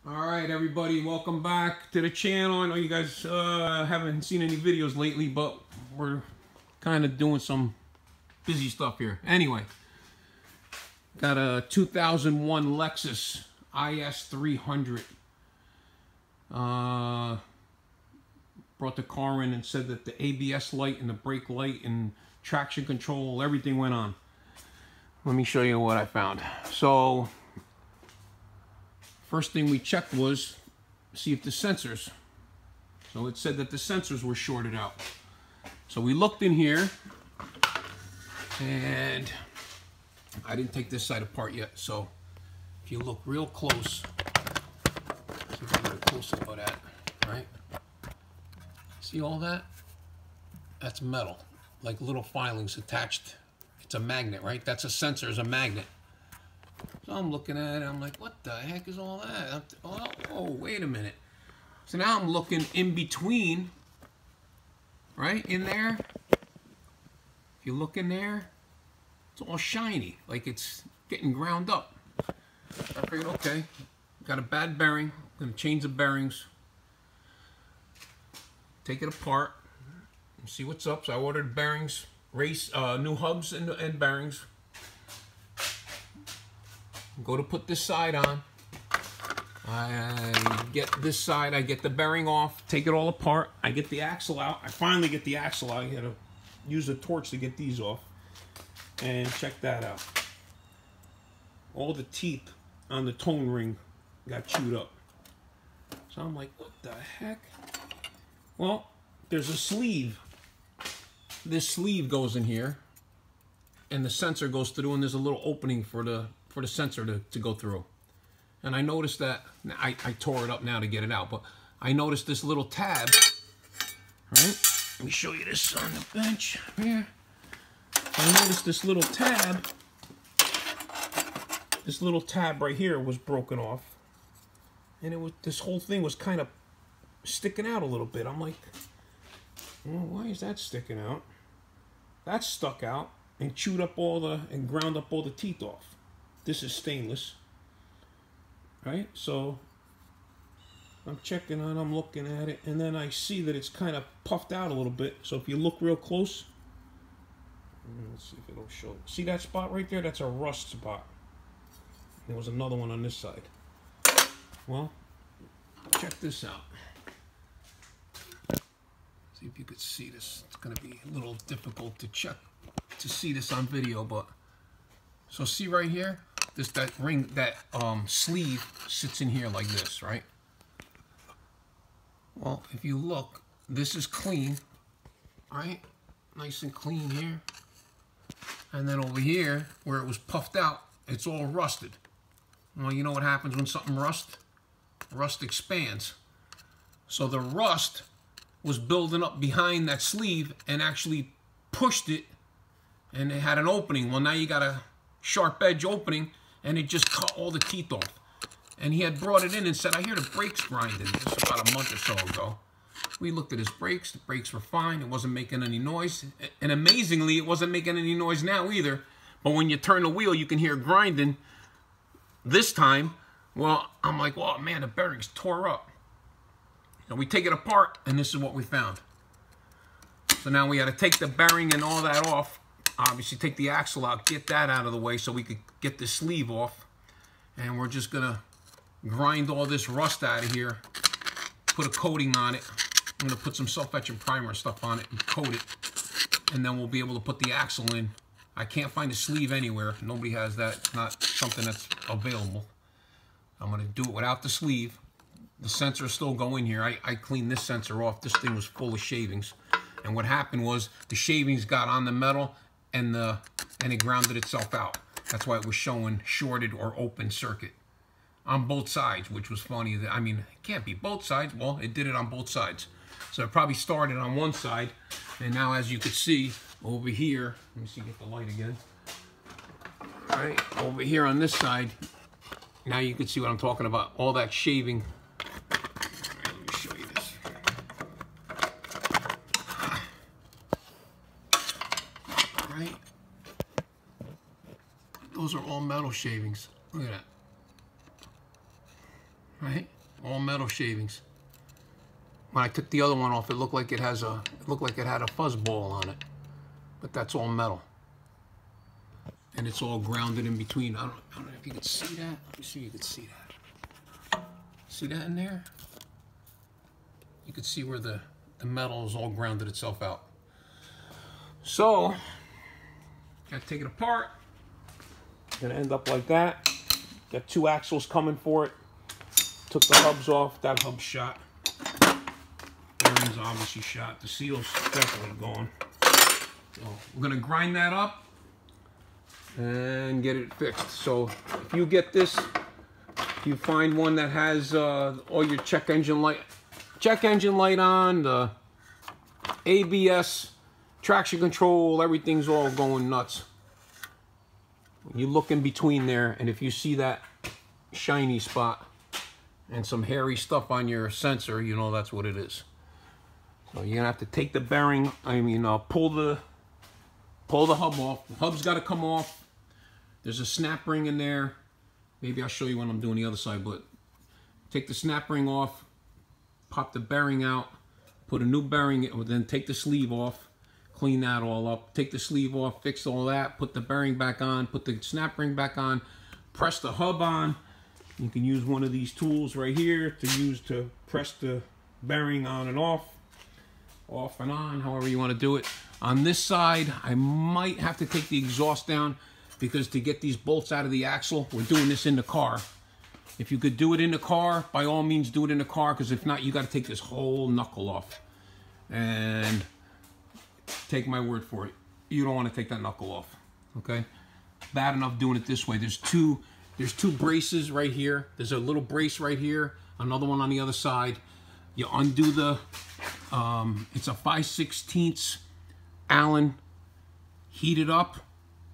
Alright everybody, welcome back to the channel. I know you guys haven't seen any videos lately, but we're kind of doing some busy stuff here. Anyway, got a 2001 Lexus IS 300. Brought the car in and said that the ABS light and the brake light and traction control, everything went on. Let me show you what I found. So first thing we checked was see if the sensors. So it said that the sensors were shorted out. So we looked in here, and I didn't take this side apart yet. So if you look real close, see if I get a close up of that, right? See all that? That's metal, like little filings attached. It's a magnet, right? That's a sensor, is a magnet. So I'm looking at it, I'm like, what the heck is all that? Oh, wait a minute. So now I'm looking in between, right, in there. If you look in there, it's all shiny, like it's getting ground up. I figured, okay, got a bad bearing, I'm gonna change the bearings, take it apart, and see what's up. So I ordered bearings, new hubs and bearings. Go to put this side on. I get this side, I get the bearing off, take it all apart. I get the axle out. I finally get the axle out. I had to use a torch to get these off. And check that out. All the teeth on the tone ring got chewed up. So I'm like, what the heck? Well, there's a sleeve. This sleeve goes in here, and the sensor goes through, and there's a little opening for the sensor to go through. And I noticed that, I tore it up now to get it out, but I noticed this little tab, right? Let me show you this on the bench here. I noticed this little tab right here was broken off. And this whole thing was kind of sticking out a little bit. I'm like, well, why is that sticking out? That stuck out and chewed up and ground up all the teeth off. This is stainless, right? So I'm checking on, I'm looking at it, and then I see that it's kind of puffed out a little bit. So if you look real close, let's see if it'll show. See that spot right there? That's a rust spot. There was another one on this side. Well, check this out. See if you could see this. It's going to be a little difficult to to see this on video, but so see right here, that sleeve sits in here like this, right? Well, if you look, this is clean, right? Nice and clean here. And then over here, where it was puffed out, it's all rusted. Well, you know what happens when something rusts? Rust expands. So the rust was building up behind that sleeve and actually pushed it, and it had an opening. Well, now you got a sharp edge opening, and it just cut all the teeth off. And he had brought it in and said, I hear the brakes grinding. This was about a month or so ago. We looked at his brakes. The brakes were fine. It wasn't making any noise. And amazingly, it wasn't making any noise now either. But when you turn the wheel, you can hear grinding this time. Well, I'm like, oh man, the bearings tore up. So we take it apart, and this is what we found. So now we had to take the bearing and all that off. Obviously take the axle out, get that out of the way so we could get the sleeve off. And we're just gonna grind all this rust out of here, put a coating on it. I'm gonna put some self-etching primer stuff on it and coat it. And then we'll be able to put the axle in. I can't find a sleeve anywhere. Nobody has that. It's not something that's available. I'm gonna do it without the sleeve. The sensors still go in here. I cleaned this sensor off. This thing was full of shavings. And what happened was the shavings got on the metal, and it grounded itself out. That's why it was showing shorted or open circuit on both sides, which was funny. I mean, it can't be both sides. Well, it did it on both sides. So it probably started on one side, and now as you can see over here, let me see, get the light again. All right, over here on this side, now you can see what I'm talking about. All that shaving. Let me show you this. Right? Those are all metal shavings. Look at that. Right? all metal shavings. When I took the other one off, it looked like it had a fuzz ball on it, but that's all metal, and it's all grounded in between. I don't know if you can see that. Let me see if you can see that. See that in there? You can see where the metal is all grounded itself out. So, gotta take it apart. Gonna end up like that. Got 2 axles coming for it. Took the hubs off. That hub's shot. Bearing's obviously shot. The seal's definitely gone. So we're gonna grind that up and get it fixed. So if you get this, if you find one that has all your check engine light on, the ABS, traction control, everything's all going nuts. You look in between there, and if you see that shiny spot and some hairy stuff on your sensor, you know that's what it is. So you're gonna have to take the bearing, pull the hub off. The hub's gotta come off. There's a snap ring in there. Maybe I'll show you when I'm doing the other side, but take the snap ring off, pop the bearing out, put a new bearing, then take the sleeve off, clean that all up, take the sleeve off, fix all that, put the bearing back on, put the snap ring back on, press the hub on. You can use one of these tools right here to press the bearing on and off and on, however you want to do it. On this side, I might have to take the exhaust down, because to get these bolts out of the axle, we're doing this in the car. If you could do it in the car, by all means do it in the car, because if not, you got to take this whole knuckle off. And take my word for it, you don't want to take that knuckle off, okay? Bad enough doing it this way. There's two braces right here. There's a little brace right here, another one on the other side. You undo the, it's a 5/16 Allen, heated up.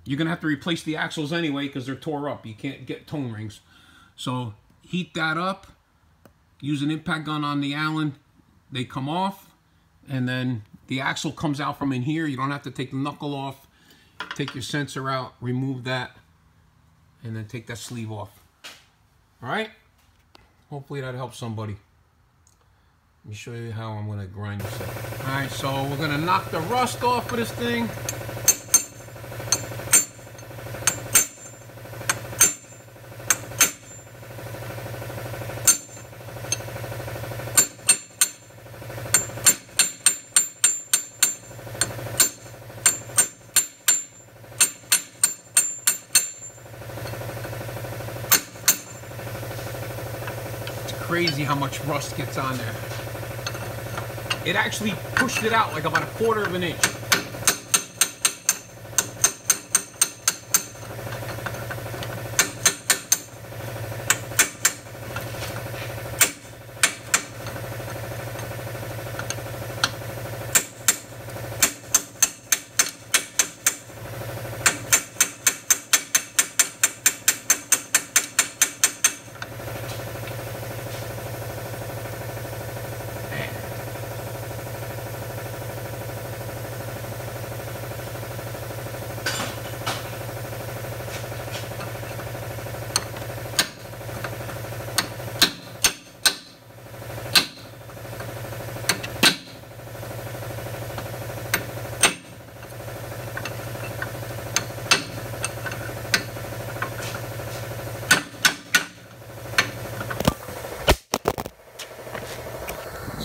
You're gonna have to replace the axles anyway because they're tore up. You can't get tone rings. So heat that up, use an impact gun on the Allen, they come off, and then the axle comes out from in here. You don't have to take the knuckle off. Take your sensor out, remove that, and then take that sleeve off. All right? Hopefully that helps somebody. Let me show you how I'm gonna grind this up. All right, so we're gonna knock the rust off of this thing. Crazy how much rust gets on there. It actually pushed it out like about 1/4 of an inch.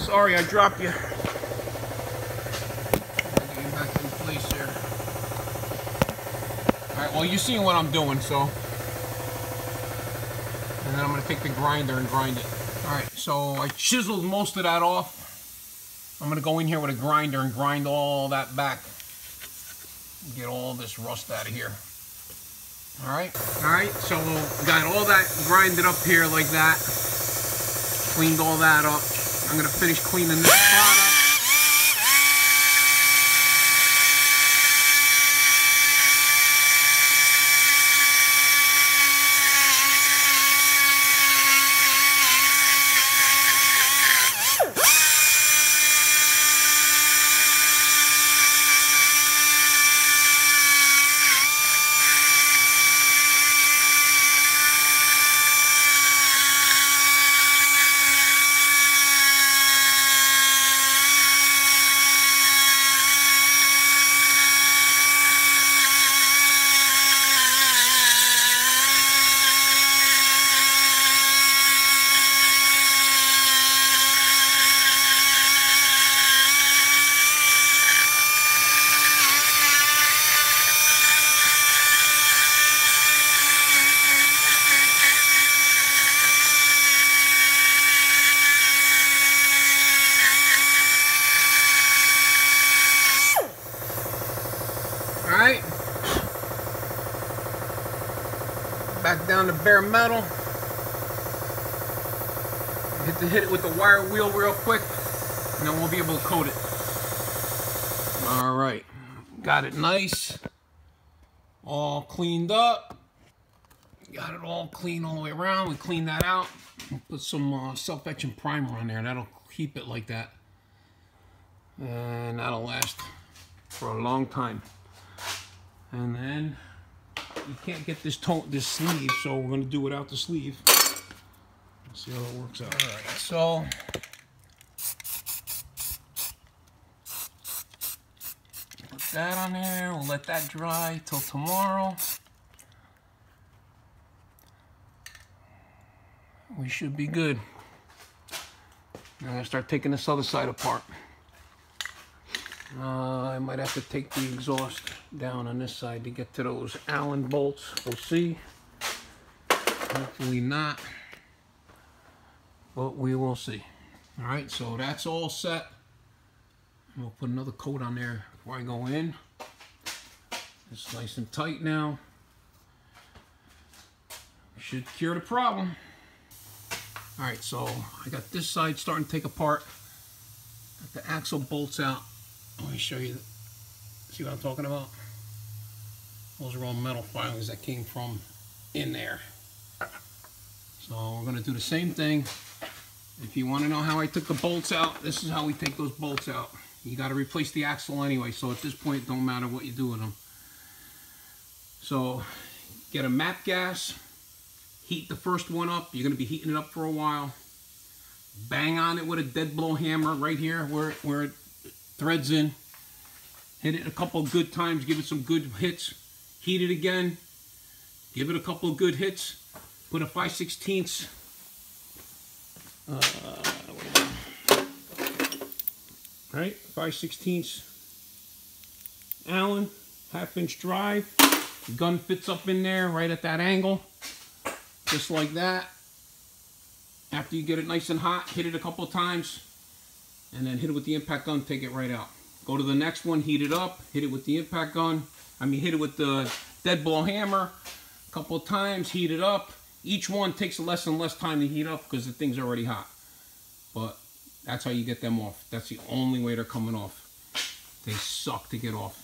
Sorry, I dropped you. Get you back in place here. Alright, well, you're seeing what I'm doing, so. And then I'm going to take the grinder and grind it. Alright, so I chiseled most of that off. I'm going to go in here with a grinder and grind all that back. Get all this rust out of here. Alright, so we got all that grinded up here like that. Cleaned all that up. I'm going to finish cleaning this spot up. bare metal. Hit it with the wire wheel real quick, and then we'll be able to coat it. All right, got it nice, all cleaned up. Got it all clean all the way around. We cleaned that out. Put some self-etching primer on there. That'll keep it like that, and that'll last for a long time. And then you can't get this sleeve, so we're going to do without the sleeve. Let's see how it works out. All right, so put that on there. We'll let that dry till tomorrow. We should be good. I'm going to start taking this other side apart. I might have to take the exhaust down on this side to get to those Allen bolts. We'll see. Hopefully not, but we will see. All right, so that's all set. We'll put another coat on there before I go in. It's nice and tight now. Should cure the problem. All right, so I got this side starting to take apart. Got the axle bolts out. Let me show you. See what I'm talking about? Those are all metal filings that came from in there. So we're going to do the same thing. If you want to know how I took the bolts out, this is how we take those bolts out. You got to replace the axle anyway, so at this point it don't matter what you do with them. So get a MAP gas, heat the first one up. You're going to be heating it up for a while. Bang on it with a dead blow hammer right here where it threads in. Hit it a couple of good times, give it some good hits. Heat it again, give it a couple of good hits. Put a 5/16 right, 5/16 Allen, 1/2-inch drive. The gun fits up in there right at that angle, just like that. After you get it nice and hot, hit it a couple of times, and then hit it with the impact gun, take it right out. Go to the next one, heat it up, hit it with the impact gun. Hit it with the dead blow hammer a couple of times, heat it up. Each one takes less and less time to heat up because the thing's already hot. But that's how you get them off. That's the only way they're coming off. They suck to get off.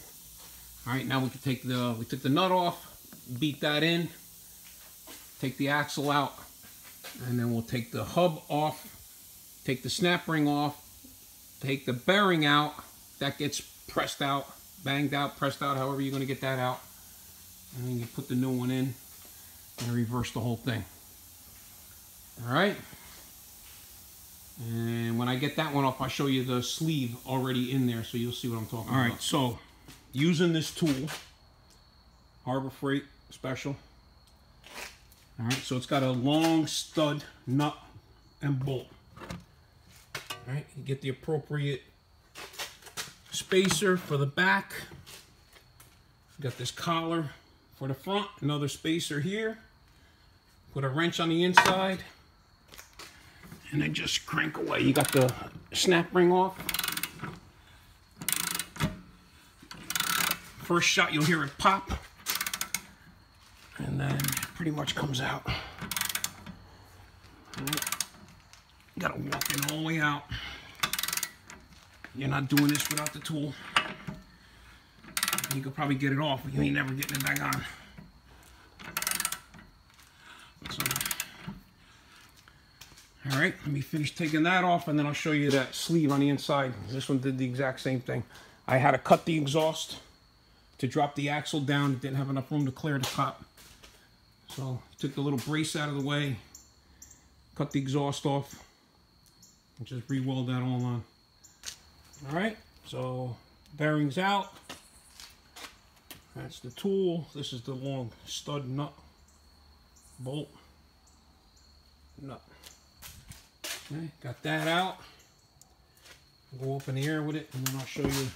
All right, now we can take we took the nut off, beat that in, take the axle out, and then we'll take the hub off, take the snap ring off, take the bearing out. That gets pressed out, banged out, pressed out, however you're going to get that out. And then you put the new one in and reverse the whole thing. All right. And when I get that one off, I'll show you the sleeve already in there so you'll see what I'm talking about. All right, so using this tool, Harbor Freight Special. All right, so it's got a long stud, nut, and bolt. All right, you get the appropriate spacer for the back. Got this collar for the front, another spacer here. Put a wrench on the inside, and then just crank away. You got the snap ring off. First shot, you'll hear it pop, and then it pretty much comes out. Gotta walk it all the way out. You're not doing this without the tool. You could probably get it off, but you ain't never getting it back on. So, all right, let me finish taking that off, and then I'll show you that sleeve on the inside. This one did the exact same thing. I had to cut the exhaust to drop the axle down. Didn't have enough room to clear the top. So, took the little brace out of the way, cut the exhaust off, and just re-weld that all on. All right, so bearings out. That's the tool. This is the long stud nut, bolt, nut. Okay, got that out. Go up in the air with it, and then I'll show you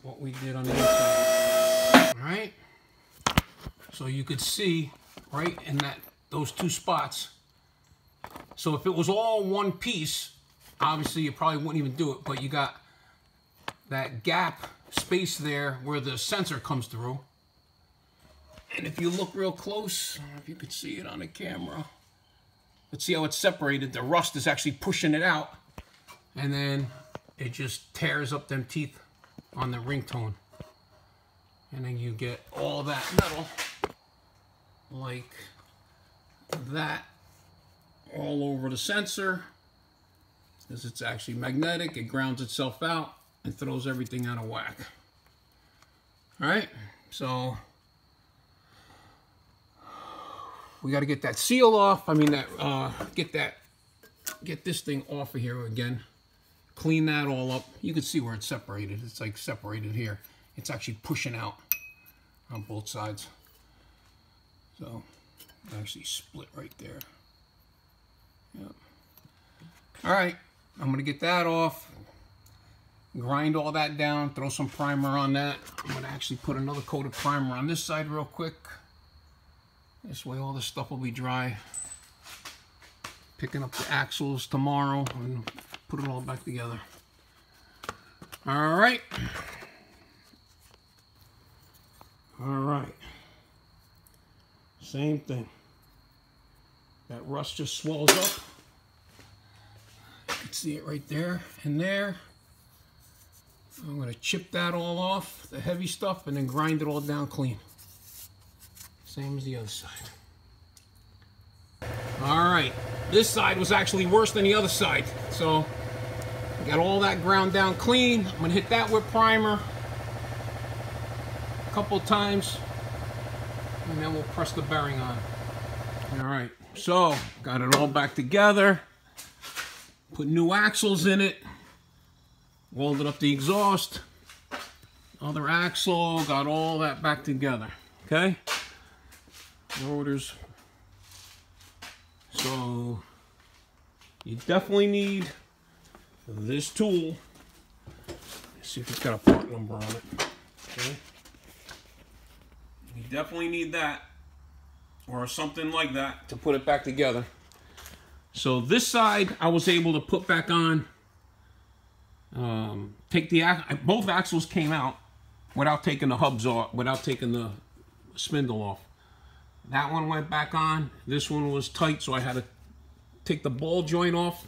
what we did on the inside. All right, so you could see right in those two spots. So if it was all one piece, obviously you probably wouldn't even do it, but you got that gap space there where the sensor comes through. And if you look real close, I don't know if you can see it on the camera. Let's see how it's separated. The rust is actually pushing it out. And then it just tears up them teeth on the ringtone. And then you get all that metal like that all over the sensor. Because it's actually magnetic, it grounds itself out and throws everything out of whack. Alright, so we got to get that seal off. I mean, get this thing off of here again. Clean that all up. You can see where it's separated. It's like separated here. It's actually pushing out on both sides. So, actually split right there. Yep. Alright, I'm going to get that off. Grind all that down. Throw some primer on that. I'm going to actually put another coat of primer on this side real quick. This way all the stuff will be dry. Picking up the axles tomorrow and put it all back together. Alright. Alright. Same thing. That rust just swells up. You can see it right there and there. I'm going to chip that all off, the heavy stuff, and then grind it all down clean. Same as the other side. Alright, this side was actually worse than the other side. So, got all that ground down clean. I'm going to hit that with primer a couple of times, and then we'll press the bearing on. Alright, so, got it all back together. Put new axles in it. Welded up the exhaust. Other axle, got all that back together. Okay? Rotors. So, you definitely need this tool. Let's see if it's got a part number on it. Okay? You definitely need that, or something like that, to put it back together. So this side, I was able to put back on. Both axles came out without taking the hubs off, without taking the spindle off. That one went back on. This one was tight, so I had to take the ball joint off.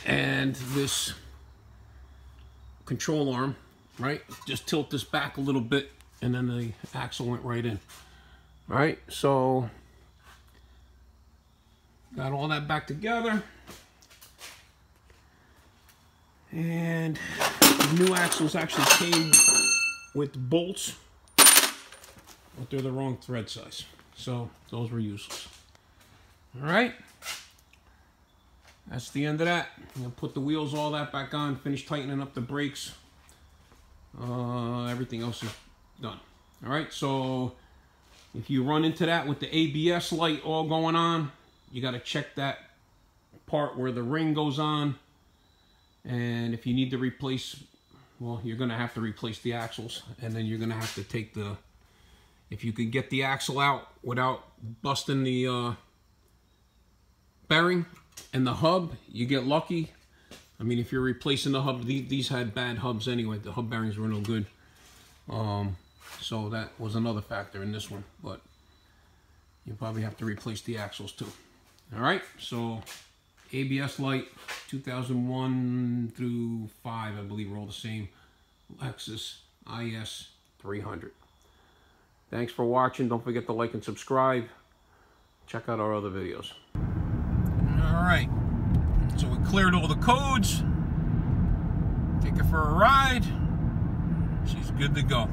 And this control arm, right? Just tilt this back a little bit, and then the axle went right in. All right, so got all that back together. And the new axles actually came with bolts, but they're the wrong thread size. So those were useless. All right. That's the end of that. I'm going to put the wheels, all that back on, finish tightening up the brakes. Everything else is done. All right, so if you run into that with the ABS light all going on, you got to check that part where the ring goes on. And if you need to replace, well, you're going to have to replace the axles. And then you're going to have to take the, if you could get the axle out without busting the bearing and the hub, you get lucky. I mean, if you're replacing the hub, these had bad hubs anyway. The hub bearings were no good. So that was another factor in this one. But you probably have to replace the axles too. All right, so ABS light, 2001 through 5, I believe, are all the same. Lexus IS 300. Thanks for watching. Don't forget to like and subscribe. Check out our other videos. All right, so we cleared all the codes. Take her for a ride. She's good to go.